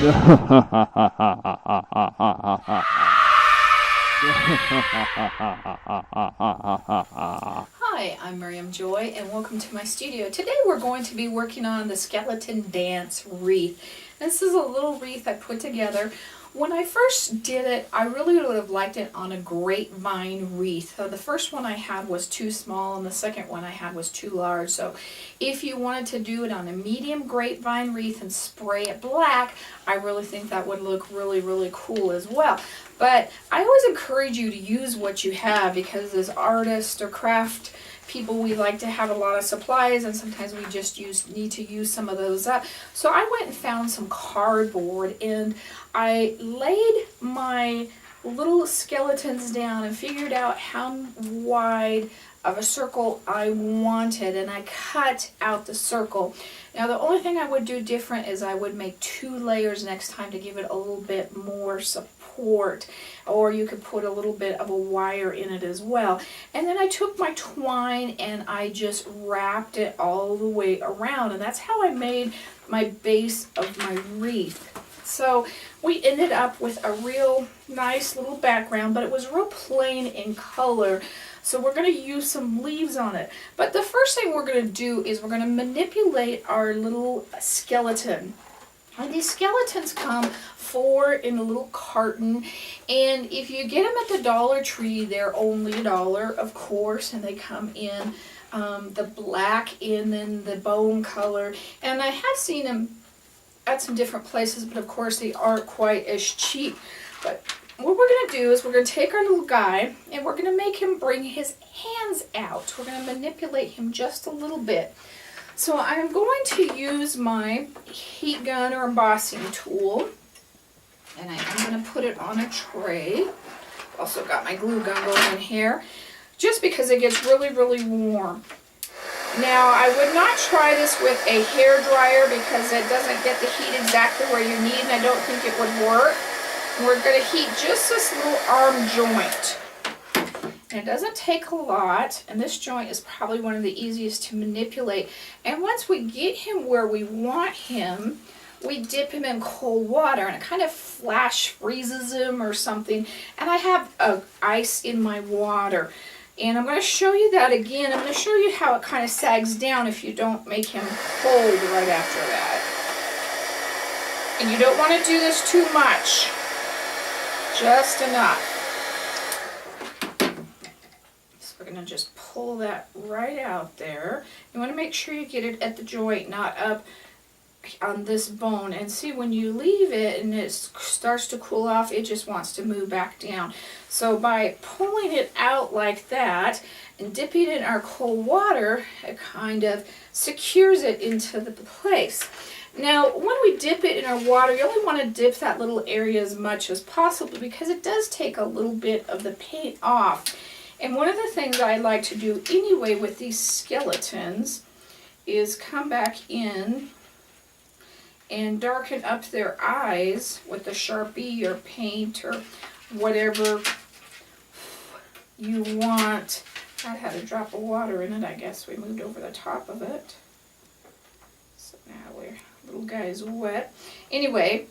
Hi, I'm Miriam Joy and welcome to my studio. Today we're going to be working on the skeleton dance wreath. This is a little wreath I put together. When I first did it, I really would have liked it on a grapevine wreath. So the first one I had was too small and the second one I had was too large. So if you wanted to do it on a medium grapevine wreath and spray it black, I really think that would look really, really cool as well. But I always encourage you to use what you have, because as artists or craft people, we like to have a lot of supplies, and sometimes we just need to use some of those up. So I went and found some cardboard and I laid my little skeletons down and figured out how wide of a circle I wanted, and I cut out the circle. Now the only thing I would do different is I would make 2 layers next time to give it a little bit more support, or you could put a little bit of a wire in it as well. And then I took my twine and I just wrapped it all the way around, and that's how I made my base of my wreath. So we ended up with a real nice little background, but it was real plain in color. So we're going to use some leaves on it. But the first thing we're going to do is we're going to manipulate our little skeleton. And these skeletons come 4 in a little carton, and if you get them at the Dollar Tree, they're only $1, of course, and they come in the black and then the bone color. And I have seen them at some different places, but of course they aren't quite as cheap. But what we're going to do is we're going to take our little guy and we're going to make him bring his hands out. We're going to manipulate him just a little bit. So I'm going to use my heat gun or embossing tool, and I'm going to put it on a tray. Also got my glue gun going in here, just because it gets really, really warm. Now, I would not try this with a hair dryer because it doesn't get the heat exactly where you need, and I don't think it would work. We're going to heat just this little arm joint. And it doesn't take a lot, and this joint is probably one of the easiest to manipulate. And once we get him where we want him, we dip him in cold water, and it kind of flash freezes him or something. And I have ice in my water. And I'm going to show you that again. I'm going to show you how it kind of sags down if you don't make him cold right after that. And you don't want to do this too much. Just enough. So we're going to just pull that right out there. You want to make sure you get it at the joint, not up on this bone. And see, when you leave it and it starts to cool off, it just wants to move back down. So by pulling it out like that and dipping it in our cold water, it kind of secures it into the place. Now, when we dip it in our water, you only want to dip that little area as much as possible because it does take a little bit of the paint off. And one of the things I like to do anyway with these skeletons is come back in and darken up their eyes with a Sharpie or paint or whatever you want. That had a drop of water in it, I guess. We moved over the top of it. So now we're, little guy is wet. Anyway,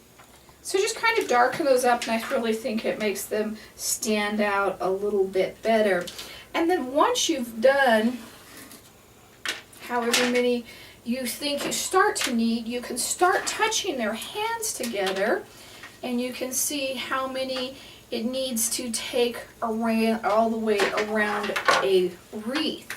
so just kind of darken those up, and I really think it makes them stand out a little bit better. And then once you've done however many you think you start to need, you can start touching their hands together, and you can see how many it needs to take around, all the way around a wreath.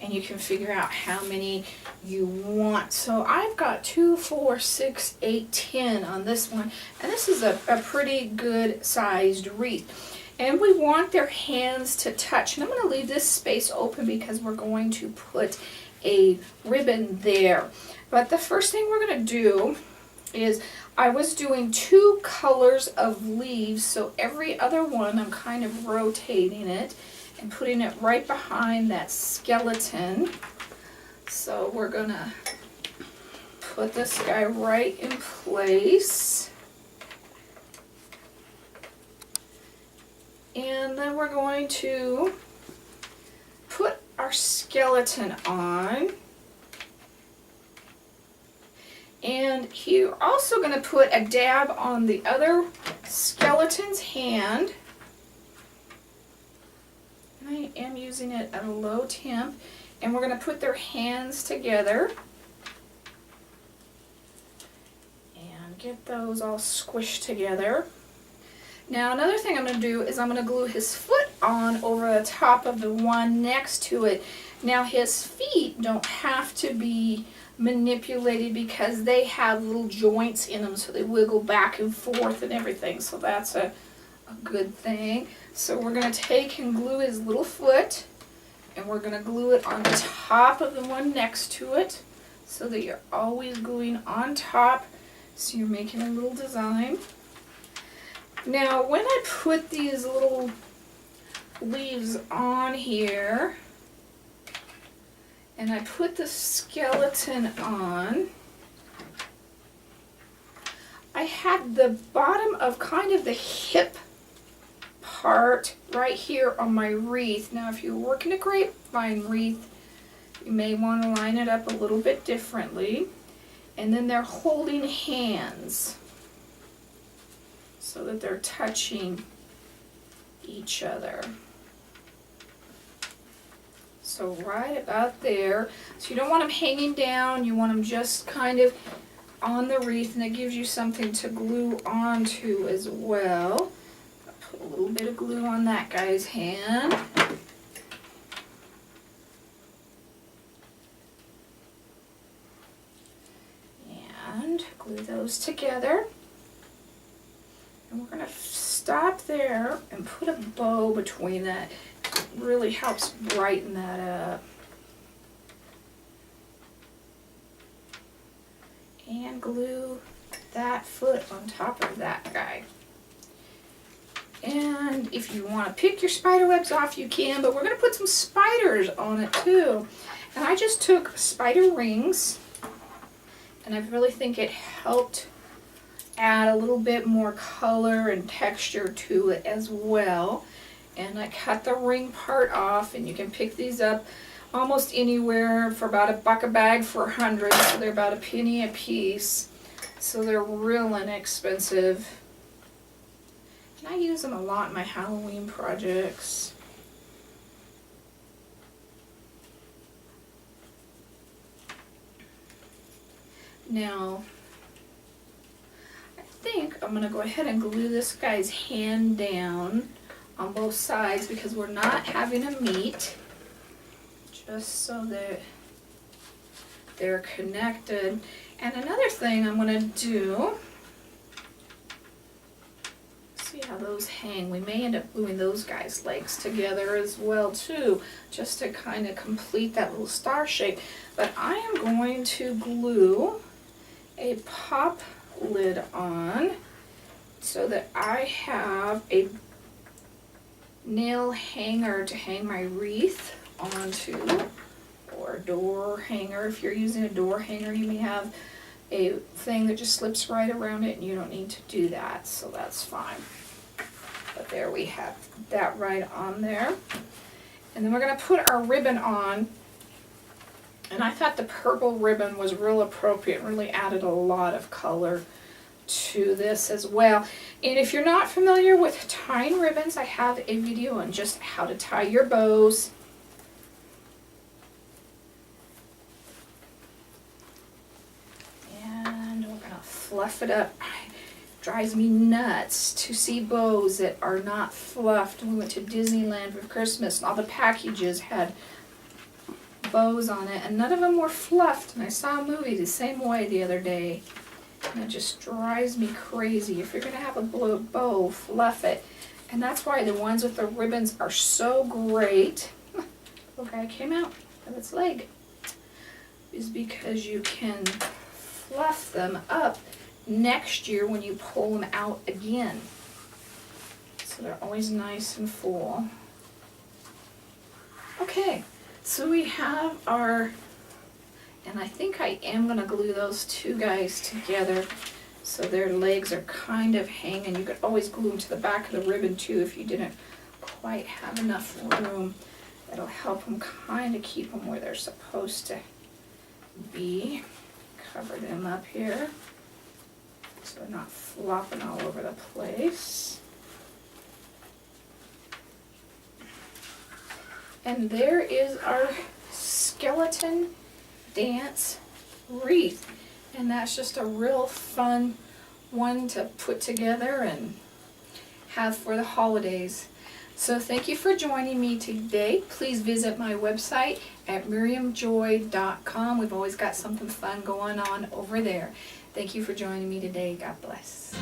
And you can figure out how many you want. So I've got 2, 4, 6, 8, 10 on this one, and this is a pretty good sized wreath. And we want their hands to touch. And I'm going to leave this space open because we're going to put a ribbon there. But the first thing we're going to do is, I was doing 2 colors of leaves, so every other one I'm kind of rotating it and putting it right behind that skeleton. So we're going to put this guy right in place. And then we're going to put our skeleton on. And you're also going to put a dab on the other skeleton's hand. I am using it at a low temp. And we're going to put their hands together. And get those all squished together. Now another thing I'm going to do is I'm going to glue his foot on over the top of the one next to it. Now his feet don't have to be manipulated because they have little joints in them, so they wiggle back and forth and everything, so that's a good thing. So we're going to take and glue his little foot, and we're going to glue it on the top of the one next to it, so that you're always gluing on top, so you're making a little design. Now when I put these little leaves on here, and I put the skeleton on, I had the bottom of kind of the hip part right here on my wreath. Now if you're working a grapevine wreath, you may want to line it up a little bit differently. And then they're holding hands so that they're touching each other. So right about there. So you don't want them hanging down, you want them just kind of on the wreath, and that gives you something to glue onto as well. I'll put a little bit of glue on that guy's hand. And glue those together. And we're going to stop there and put a bow between that. It really helps brighten that up. And glue that foot on top of that guy. And if you want to pick your spider webs off, you can, but we're going to put some spiders on it too. And I just took spider rings, and I really think it helped add a little bit more color and texture to it as well. And I cut the ring part off, and you can pick these up almost anywhere for about $1 a bag for 100, so they're about a penny a piece. So they're real inexpensive. And I use them a lot in my Halloween projects. Now, I think I'm going to go ahead and glue this guy's hand down on both sides because we're not having a meet. Just so that they're connected. And another thing I'm going to do, see how those hang. We may end up gluing those guys' legs together as well too, just to kind of complete that little star shape. But I am going to glue a pop lid on so that I have a nail hanger to hang my wreath onto, or a door hanger. If you're using a door hanger, you may have a thing that just slips right around it, and you don't need to do that, so that's fine. But there we have that right on there. And then we're going to put our ribbon on, and I thought the purple ribbon was real appropriate, really added a lot of color to this as well. And if you're not familiar with tying ribbons, I have a video on just how to tie your bows. And we're going to fluff it up. It drives me nuts to see bows that are not fluffed. We went to Disneyland for Christmas, and all the packages had bows on it, and none of them were fluffed. And I saw a movie the same way the other day. And it just drives me crazy. If you're going to have a bow, fluff it. And that's why the ones with the ribbons are so great. Little guy came out of its leg. Is because you can fluff them up next year when you pull them out again. So they're always nice and full. Okay, so we have our, and I think I am going to glue those two guys together so their legs are kind of hanging. You could always glue them to the back of the ribbon too if you didn't quite have enough room. That'll help them kind of keep them where they're supposed to be. cover them up here so they're not flopping all over the place. And there is our skeleton dance wreath. And that's just a real fun one to put together and have for the holidays. So thank you for joining me today. Please visit my website at miriamjoy.com. We've always got something fun going on over there. Thank you for joining me today. God bless.